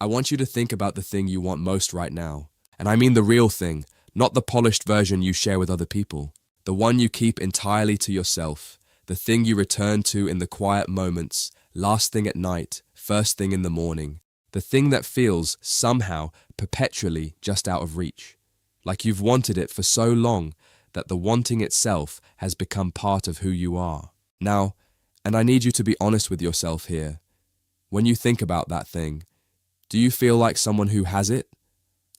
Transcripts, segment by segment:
I want you to think about the thing you want most right now. And I mean the real thing, not the polished version you share with other people. The one you keep entirely to yourself. The thing you return to in the quiet moments, last thing at night, first thing in the morning. The thing that feels, somehow, perpetually just out of reach. Like you've wanted it for so long that the wanting itself has become part of who you are. Now, and I need you to be honest with yourself here. When you think about that thing, do you feel like someone who has it?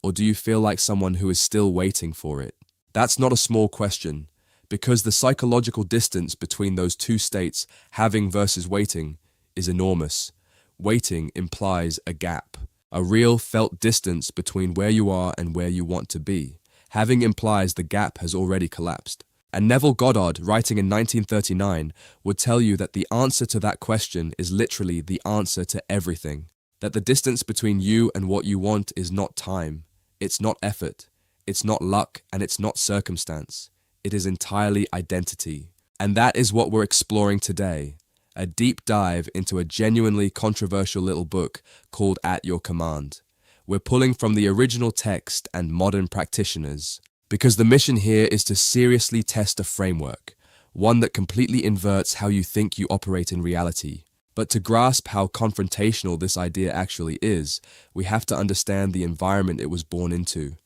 Or do you feel like someone who is still waiting for it? That's not a small question, because the psychological distance between those two states, having versus waiting, is enormous. Waiting implies a gap, a real felt distance between where you are and where you want to be. Having implies the gap has already collapsed. And Neville Goddard, writing in 1939, would tell you that the answer to that question is literally the answer to everything. That the distance between you and what you want is not time, it's not effort, it's not luck, and it's not circumstance. It is entirely identity. And that is what we're exploring today. A deep dive into a genuinely controversial little book called At Your Command. We're pulling from the original text and modern practitioners, because the mission here is to seriously test a framework, one that completely inverts how you think you operate in reality. But to grasp how confrontational this idea actually is, we have to understand the environment it was born into.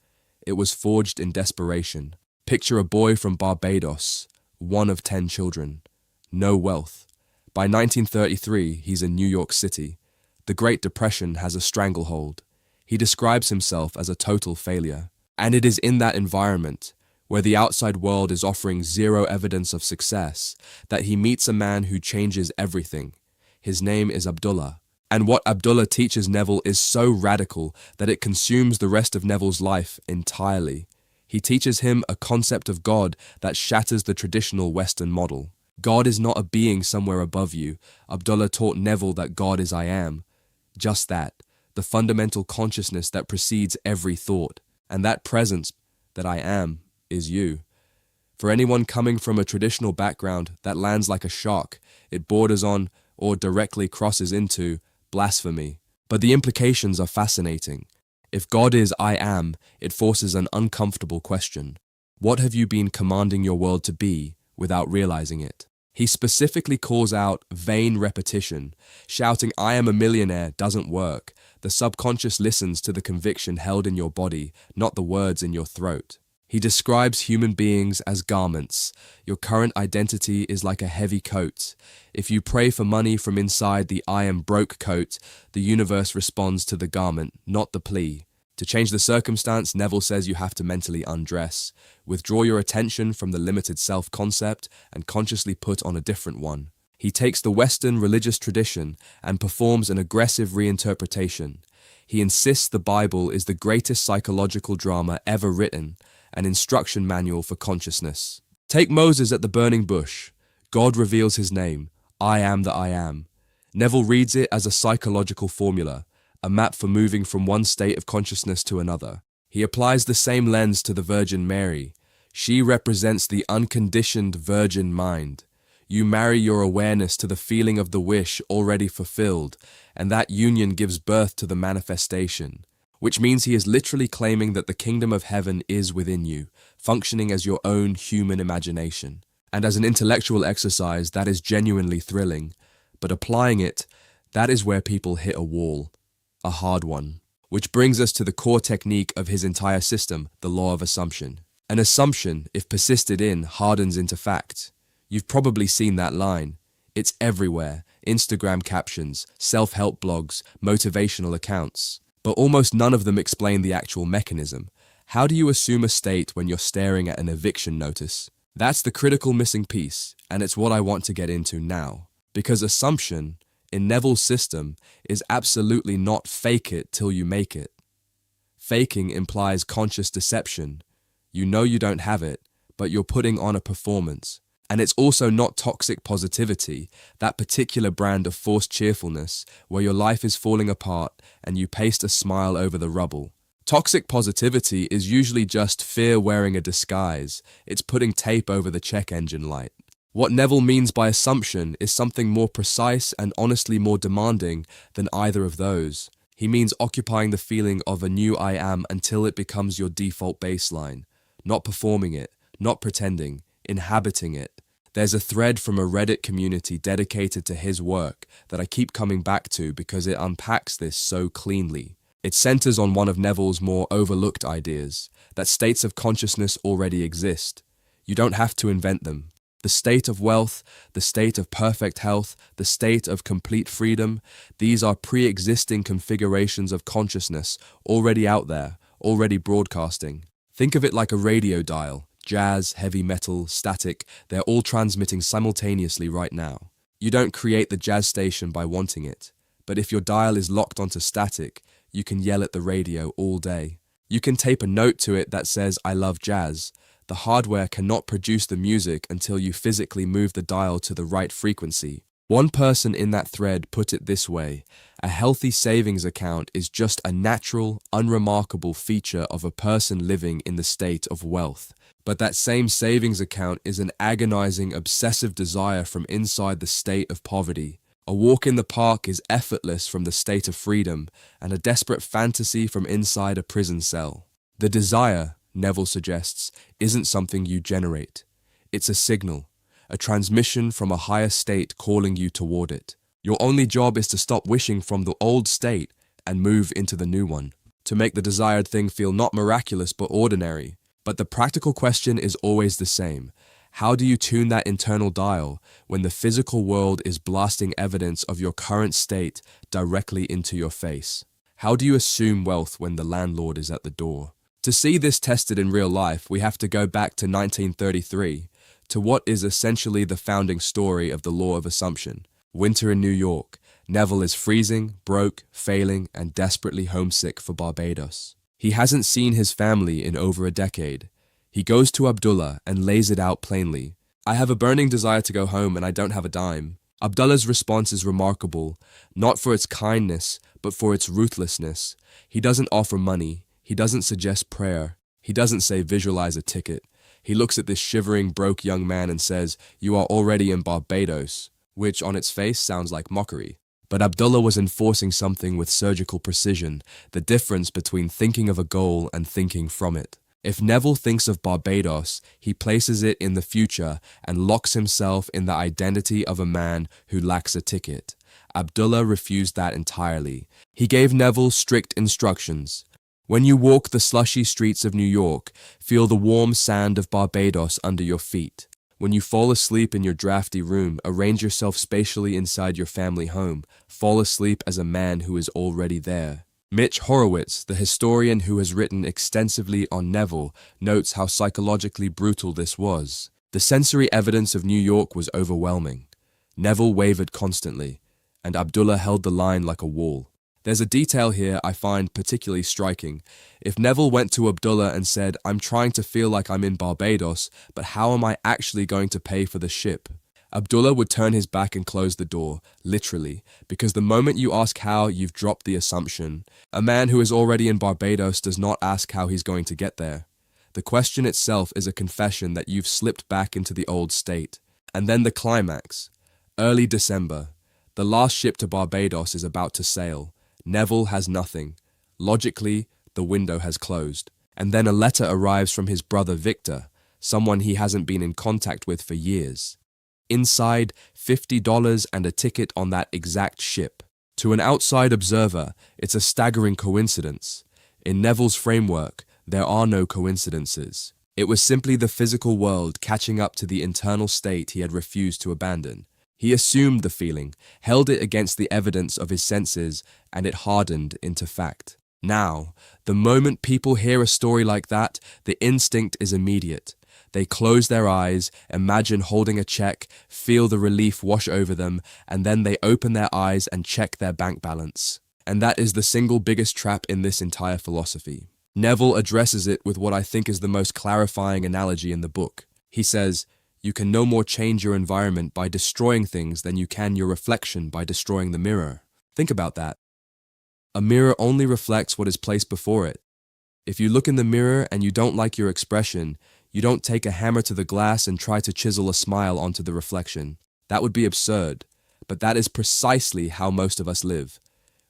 It was forged in desperation. Picture a boy from Barbados, one of 10 children, no wealth. By 1933, he's in New York City. The Great Depression has a stranglehold. He describes himself as a total failure. And it is in that environment, where the outside world is offering zero evidence of success, that he meets a man who changes everything. His name is Abdullah. And what Abdullah teaches Neville is so radical that it consumes the rest of Neville's life entirely. He teaches him a concept of God that shatters the traditional Western model. God is not a being somewhere above you. Abdullah taught Neville that God is I am. Just that, the fundamental consciousness that precedes every thought. And that presence that I am is you. For anyone coming from a traditional background, that lands like a shock. It borders on, or directly crosses into, blasphemy. But the implications are fascinating. If God is I am, it forces an uncomfortable question. What have you been commanding your world to be without realizing it? He specifically calls out vain repetition. Shouting, I am a millionaire, doesn't work. The subconscious listens to the conviction held in your body, not the words in your throat. He describes human beings as garments. Your current identity is like a heavy coat. If you pray for money from inside the I am broke coat, the universe responds to the garment, not the plea. To change the circumstance, Neville says you have to mentally undress. Withdraw your attention from the limited self-concept and consciously put on a different one. He takes the Western religious tradition and performs an aggressive reinterpretation. He insists the Bible is the greatest psychological drama ever written, an instruction manual for consciousness. Take Moses at the burning bush. God reveals his name, I am that I am. Neville reads it as a psychological formula, a map for moving from one state of consciousness to another. He applies the same lens to the Virgin Mary. She represents the unconditioned virgin mind. You marry your awareness to the feeling of the wish already fulfilled, and that union gives birth to the manifestation, which means he is literally claiming that the kingdom of heaven is within you, functioning as your own human imagination. And as an intellectual exercise, that is genuinely thrilling, but applying it, that is where people hit a wall. A hard one. Which brings us to the core technique of his entire system, the law of assumption. An assumption, if persisted in, hardens into fact. You've probably seen that line. It's everywhere. Instagram captions, self-help blogs, motivational accounts. But almost none of them explain the actual mechanism. How do you assume a state when you're staring at an eviction notice? That's the critical missing piece, and it's what I want to get into now. Because assumption, in Neville's system, is absolutely not fake it till you make it. Faking implies conscious deception. You know you don't have it, but you're putting on a performance. And it's also not toxic positivity, that particular brand of forced cheerfulness where your life is falling apart and you paste a smile over the rubble. Toxic positivity is usually just fear wearing a disguise. It's putting tape over the check engine light. What Neville means by assumption is something more precise and honestly more demanding than either of those. He means occupying the feeling of a new I am until it becomes your default baseline, not performing it, not pretending, inhabiting it. There's a thread from a Reddit community dedicated to his work that I keep coming back to because it unpacks this so cleanly. It centers on one of Neville's more overlooked ideas, that states of consciousness already exist. You don't have to invent them. The state of wealth, the state of perfect health, the state of complete freedom, these are pre-existing configurations of consciousness already out there, already broadcasting. Think of it like a radio dial. Jazz, heavy metal, static, they're all transmitting simultaneously right now. You don't create the jazz station by wanting it, but if your dial is locked onto static, you can yell at the radio all day. You can tape a note to it that says, "I love jazz." The hardware cannot produce the music until you physically move the dial to the right frequency. One person in that thread put it this way: a healthy savings account is just a natural, unremarkable feature of a person living in the state of wealth. But that same savings account is an agonizing, obsessive desire from inside the state of poverty. A walk in the park is effortless from the state of freedom, and a desperate fantasy from inside a prison cell. The desire, Neville suggests, isn't something you generate. It's a signal, a transmission from a higher state calling you toward it. Your only job is to stop wishing from the old state and move into the new one, to make the desired thing feel not miraculous but ordinary. But the practical question is always the same. How do you tune that internal dial when the physical world is blasting evidence of your current state directly into your face? How do you assume wealth when the landlord is at the door? To see this tested in real life, we have to go back to 1933, to what is essentially the founding story of the law of assumption. Winter in New York. Neville is freezing, broke, failing, and desperately homesick for Barbados. He hasn't seen his family in over a decade. He goes to Abdullah and lays it out plainly. "I have a burning desire to go home and I don't have a dime." Abdullah's response is remarkable, not for its kindness, but for its ruthlessness. He doesn't offer money. He doesn't suggest prayer. He doesn't say visualize a ticket. He looks at this shivering, broke young man and says, "You are already in Barbados," which on its face sounds like mockery. But Abdullah was enforcing something with surgical precision, the difference between thinking of a goal and thinking from it. If Neville thinks of Barbados, he places it in the future and locks himself in the identity of a man who lacks a ticket. Abdullah refused that entirely. He gave Neville strict instructions. When you walk the slushy streets of New York, feel the warm sand of Barbados under your feet. When you fall asleep in your drafty room, arrange yourself spatially inside your family home. Fall asleep as a man who is already there. Mitch Horowitz, the historian who has written extensively on Neville, notes how psychologically brutal this was. The sensory evidence of New York was overwhelming. Neville wavered constantly, and Abdullah held the line like a wall. There's a detail here I find particularly striking. If Neville went to Abdullah and said, "I'm trying to feel like I'm in Barbados, but how am I actually going to pay for the ship?" Abdullah would turn his back and close the door, literally, because the moment you ask how, you've dropped the assumption. A man who is already in Barbados does not ask how he's going to get there. The question itself is a confession that you've slipped back into the old state. And then the climax. Early December. The last ship to Barbados is about to sail. Neville has nothing. Logically, the window has closed. And then a letter arrives from his brother Victor, someone he hasn't been in contact with for years. Inside, $50 and a ticket on that exact ship. To an outside observer, it's a staggering coincidence. In Neville's framework, there are no coincidences. It was simply the physical world catching up to the internal state he had refused to abandon. He assumed the feeling, held it against the evidence of his senses, and it hardened into fact. Now, the moment people hear a story like that, the instinct is immediate. They close their eyes, imagine holding a check, feel the relief wash over them, and then they open their eyes and check their bank balance. And that is the single biggest trap in this entire philosophy. Neville addresses it with what I think is the most clarifying analogy in the book. He says, "You can no more change your environment by destroying things than you can your reflection by destroying the mirror." Think about that. A mirror only reflects what is placed before it. If you look in the mirror and you don't like your expression, you don't take a hammer to the glass and try to chisel a smile onto the reflection. That would be absurd, but that is precisely how most of us live.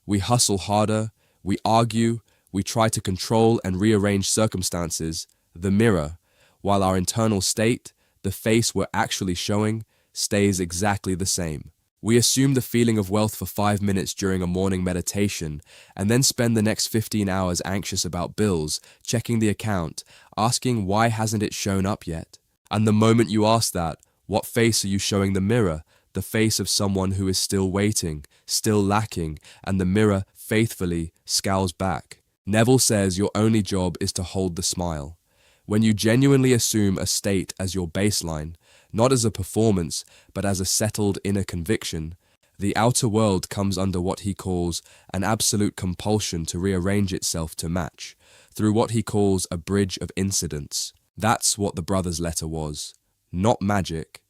We hustle harder, We argue, we try to control and rearrange circumstances, the mirror, while our internal state, the face we're actually showing, stays exactly the same. We assume the feeling of wealth for 5 minutes during a morning meditation and then spend the next 15 hours anxious about bills, checking the account, asking why hasn't it shown up yet? And the moment you ask that, what face are you showing the mirror? The face of someone who is still waiting, still lacking, and the mirror faithfully scowls back. Neville says your only job is to hold the smile. When you genuinely assume a state as your baseline, not as a performance, but as a settled inner conviction, the outer world comes under what he calls an absolute compulsion to rearrange itself to match, through what he calls a bridge of incidents. That's what the brother's letter was. Not magic,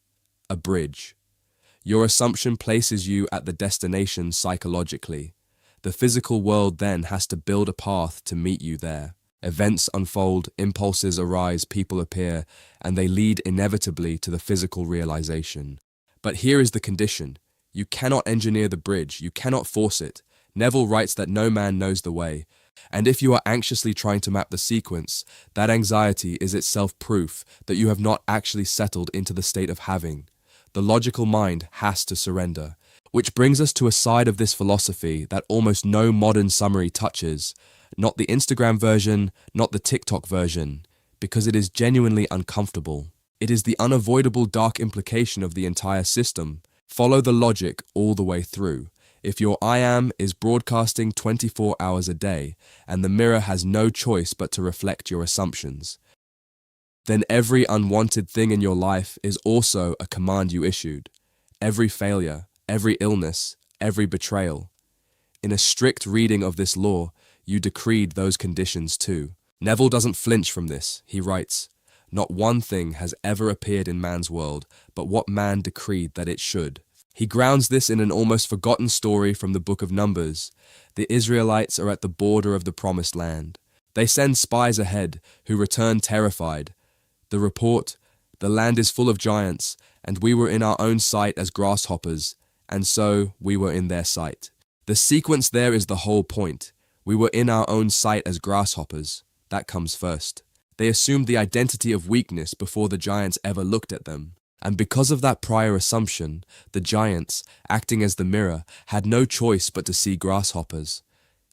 a bridge. Your assumption places you at the destination psychologically. The physical world then has to build a path to meet you there. Events unfold, impulses arise, people appear, and they lead inevitably to the physical realization. But here is the condition. You cannot engineer the bridge, you cannot force it. Neville writes that no man knows the way, and if you are anxiously trying to map the sequence, that anxiety is itself proof that you have not actually settled into the state of having. The logical mind has to surrender. Which brings us to a side of this philosophy that almost no modern summary touches. Not the Instagram version, not the TikTok version, because it is genuinely uncomfortable. It is the unavoidable dark implication of the entire system. Follow the logic all the way through. If your I am is broadcasting 24 hours a day, and the mirror has no choice but to reflect your assumptions, then every unwanted thing in your life is also a command you issued. Every failure, every illness, every betrayal. In a strict reading of this law, you decreed those conditions too. Neville doesn't flinch from this. He writes, "Not one thing has ever appeared in man's world, but what man decreed that it should." He grounds this in an almost forgotten story from the book of Numbers. The Israelites are at the border of the promised land. They send spies ahead, who return terrified. The report, "The land is full of giants, and we were in our own sight as grasshoppers, and so we were in their sight." The sequence there is the whole point. We were in our own sight as grasshoppers. That comes first. They assumed the identity of weakness before the giants ever looked at them. And because of that prior assumption, the giants, acting as the mirror, had no choice but to see grasshoppers.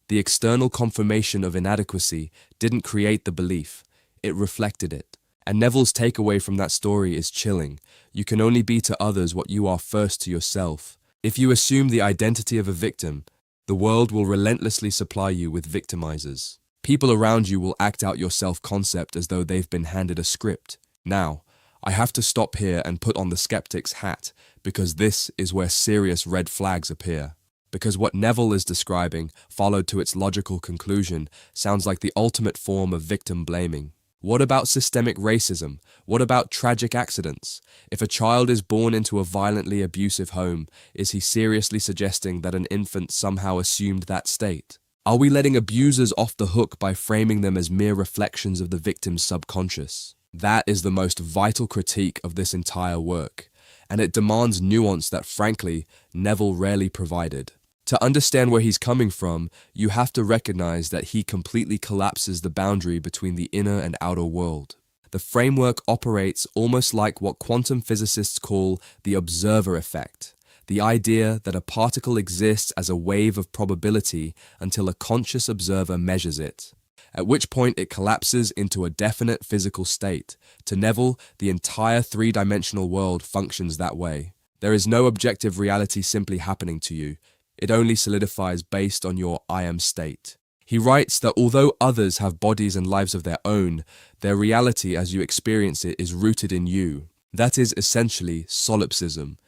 The external confirmation of inadequacy didn't create the belief, it reflected it. And Neville's takeaway from that story is chilling. You can only be to others what you are first to yourself. If you assume the identity of a victim, the world will relentlessly supply you with victimizers. People around you will act out your self-concept as though they've been handed a script. Now, I have to stop here and put on the skeptic's hat, because this is where serious red flags appear. Because what Neville is describing, followed to its logical conclusion, sounds like the ultimate form of victim blaming. What about systemic racism? What about tragic accidents? If a child is born into a violently abusive home, is he seriously suggesting that an infant somehow assumed that state? Are we letting abusers off the hook by framing them as mere reflections of the victim's subconscious? That is the most vital critique of this entire work, and it demands nuance that, frankly, Neville rarely provided. To understand where he's coming from, you have to recognize that he completely collapses the boundary between the inner and outer world. The framework operates almost like what quantum physicists call the observer effect, the idea that a particle exists as a wave of probability until a conscious observer measures it, at which point it collapses into a definite physical state. To Neville, the entire three-dimensional world functions that way. There is no objective reality simply happening to you. It only solidifies based on your I am state. He writes that although others have bodies and lives of their own, their reality as you experience it is rooted in you. That is essentially solipsism,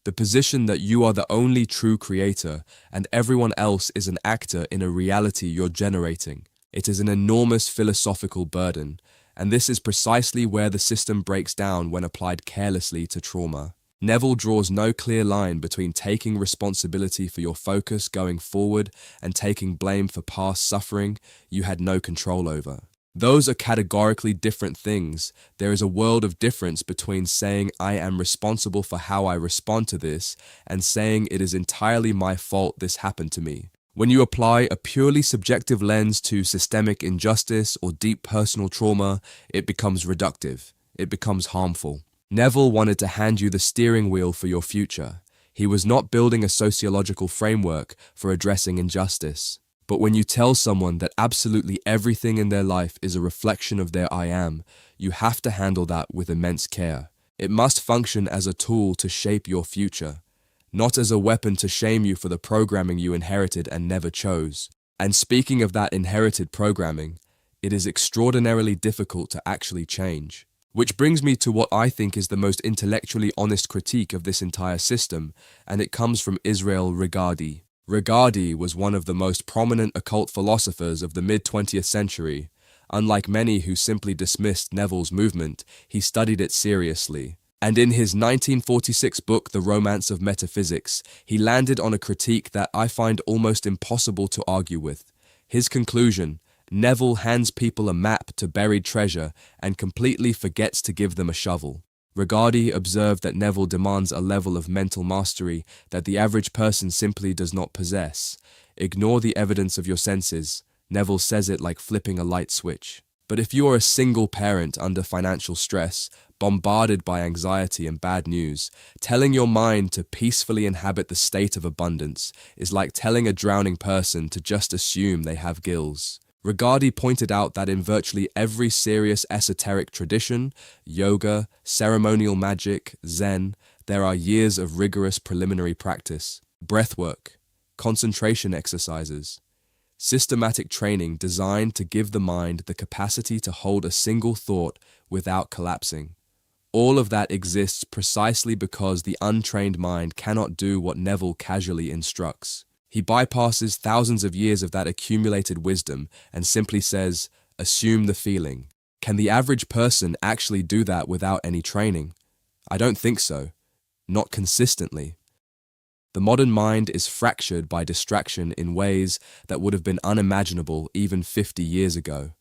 the position that you are the only true creator and everyone else is an actor in a reality you're generating. It is an enormous philosophical burden, and this is precisely where the system breaks down when applied carelessly to trauma. Neville draws no clear line between taking responsibility for your focus going forward and taking blame for past suffering you had no control over. Those are categorically different things. There is a world of difference between saying I am responsible for how I respond to this and saying it is entirely my fault this happened to me. When you apply a purely subjective lens to systemic injustice or deep personal trauma, it becomes reductive. It becomes harmful. Neville wanted to hand you the steering wheel for your future. He was not building a sociological framework for addressing injustice. But when you tell someone that absolutely everything in their life is a reflection of their I am, you have to handle that with immense care. It must function as a tool to shape your future, not as a weapon to shame you for the programming you inherited and never chose. And speaking of that inherited programming, it is extraordinarily difficult to actually change. Which brings me to what I think is the most intellectually honest critique of this entire system, and it comes from Israel Regardie. Regardie was one of the most prominent occult philosophers of the mid-20th century. Unlike many who simply dismissed Neville's movement, he studied it seriously. And in his 1946 book, The Romance of Metaphysics, he landed on a critique that I find almost impossible to argue with. His conclusion: Neville hands people a map to buried treasure and completely forgets to give them a shovel. Regardie observed that Neville demands a level of mental mastery that the average person simply does not possess. Ignore the evidence of your senses. Neville says it like flipping a light switch. But if you are a single parent under financial stress, bombarded by anxiety and bad news, telling your mind to peacefully inhabit the state of abundance is like telling a drowning person to just assume they have gills. Regardie pointed out that in virtually every serious esoteric tradition, yoga, ceremonial magic, Zen, there are years of rigorous preliminary practice, breathwork, concentration exercises, systematic training designed to give the mind the capacity to hold a single thought without collapsing. All of that exists precisely because the untrained mind cannot do what Neville casually instructs. He bypasses thousands of years of that accumulated wisdom and simply says, assume the feeling. Can the average person actually do that without any training? I don't think so. Not consistently. The modern mind is fractured by distraction in ways that would have been unimaginable even 50 years ago.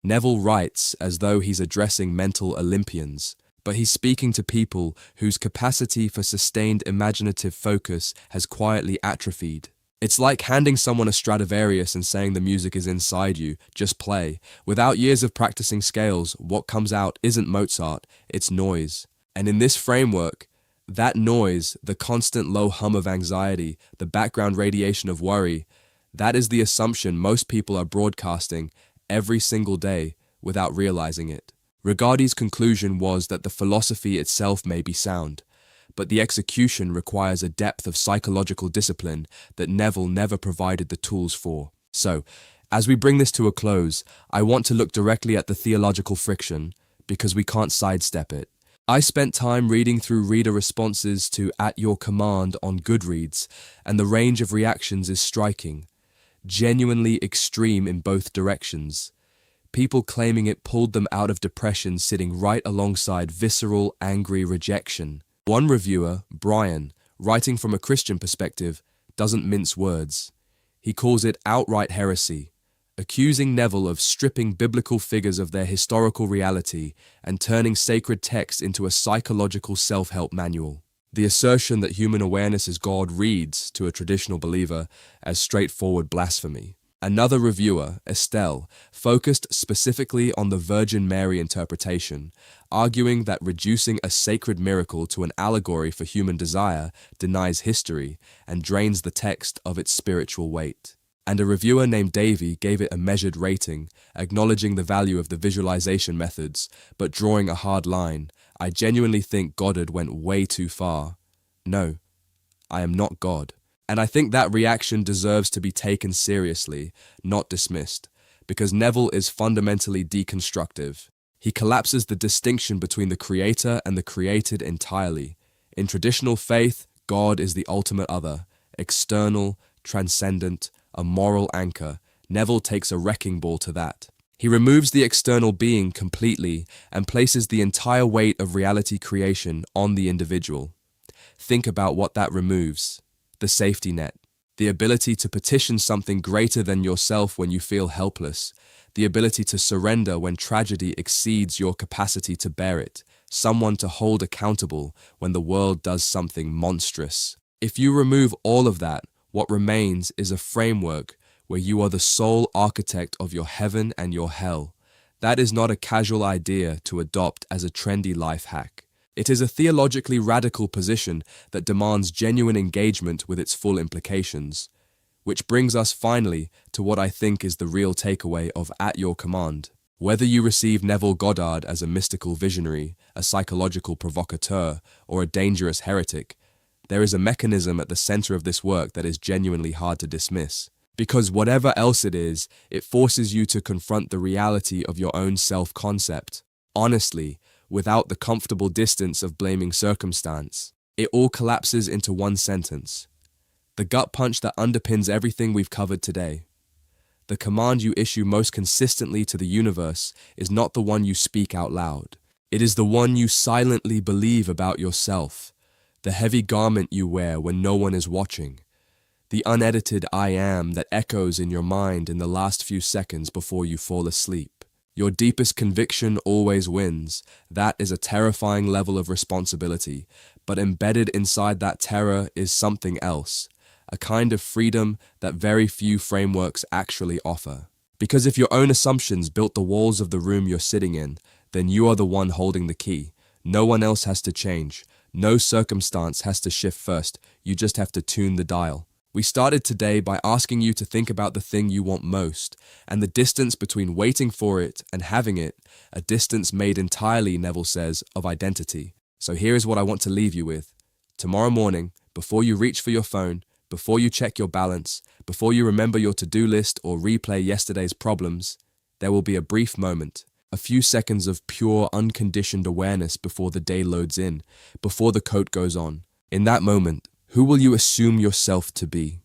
Neville writes as though he's addressing mental Olympians, but he's speaking to people whose capacity for sustained imaginative focus has quietly atrophied. It's like handing someone a Stradivarius and saying the music is inside you, just play. Without years of practicing scales, what comes out isn't Mozart, it's noise. And in this framework, that noise, the constant low hum of anxiety, the background radiation of worry, that is the assumption most people are broadcasting every single day without realizing it. Regardie's conclusion was that the philosophy itself may be sound, but the execution requires a depth of psychological discipline that Neville never provided the tools for. So, as we bring this to a close, I want to look directly at the theological friction, because we can't sidestep it. I spent time reading through reader responses to At Your Command on Goodreads, and the range of reactions is striking, genuinely extreme in both directions. People claiming it pulled them out of depression sitting right alongside visceral, angry rejection. One reviewer, Brian, writing from a Christian perspective, doesn't mince words. He calls it outright heresy, accusing Neville of stripping biblical figures of their historical reality and turning sacred texts into a psychological self-help manual. The assertion that human awareness is God reads, to a traditional believer, as straightforward blasphemy. Another reviewer, Estelle, focused specifically on the Virgin Mary interpretation, arguing that reducing a sacred miracle to an allegory for human desire denies history and drains the text of its spiritual weight. And a reviewer named Davey gave it a measured rating, acknowledging the value of the visualization methods, but drawing a hard line. I genuinely think Goddard went way too far. No, I am not God. And I think that reaction deserves to be taken seriously, not dismissed, because Neville is fundamentally deconstructive. He collapses the distinction between the creator and the created entirely. In traditional faith, God is the ultimate other, external, transcendent, a moral anchor. Neville takes a wrecking ball to that. He removes the external being completely and places the entire weight of reality creation on the individual. Think about what that removes. The safety net, the ability to petition something greater than yourself when you feel helpless, the ability to surrender when tragedy exceeds your capacity to bear it, someone to hold accountable when the world does something monstrous. If you remove all of that, What remains is a framework where you are the sole architect of your heaven and your hell. That is not a casual idea to adopt as a trendy life hack. It is a theologically radical position that demands genuine engagement with its full implications. Which brings us finally to what I think is the real takeaway of At Your Command. Whether you receive Neville Goddard as a mystical visionary, a psychological provocateur, or a dangerous heretic, there is a mechanism at the center of this work that is genuinely hard to dismiss. Because whatever else it is, it forces you to confront the reality of your own self-concept, honestly, without the comfortable distance of blaming circumstance. It all collapses into one sentence. The gut punch that underpins everything we've covered today. The command you issue most consistently to the universe is not the one you speak out loud. It is the one you silently believe about yourself, the heavy garment you wear when no one is watching, the unedited I am that echoes in your mind in the last few seconds before you fall asleep. Your deepest conviction always wins. That is a terrifying level of responsibility, but embedded inside that terror is something else. A kind of freedom that very few frameworks actually offer. Because if your own assumptions built the walls of the room you're sitting in, then you are the one holding the key. No one else has to change. No circumstance has to shift first. You just have to tune the dial. We started today by asking you to think about the thing you want most, and the distance between waiting for it and having it, a distance made entirely, Neville says, of identity. So here is what I want to leave you with. Tomorrow morning, before you reach for your phone, before you check your balance, before you remember your to-do list or replay yesterday's problems, there will be a brief moment, a few seconds of pure, unconditioned awareness before the day loads in, before the coat goes on. In that moment, who will you assume yourself to be?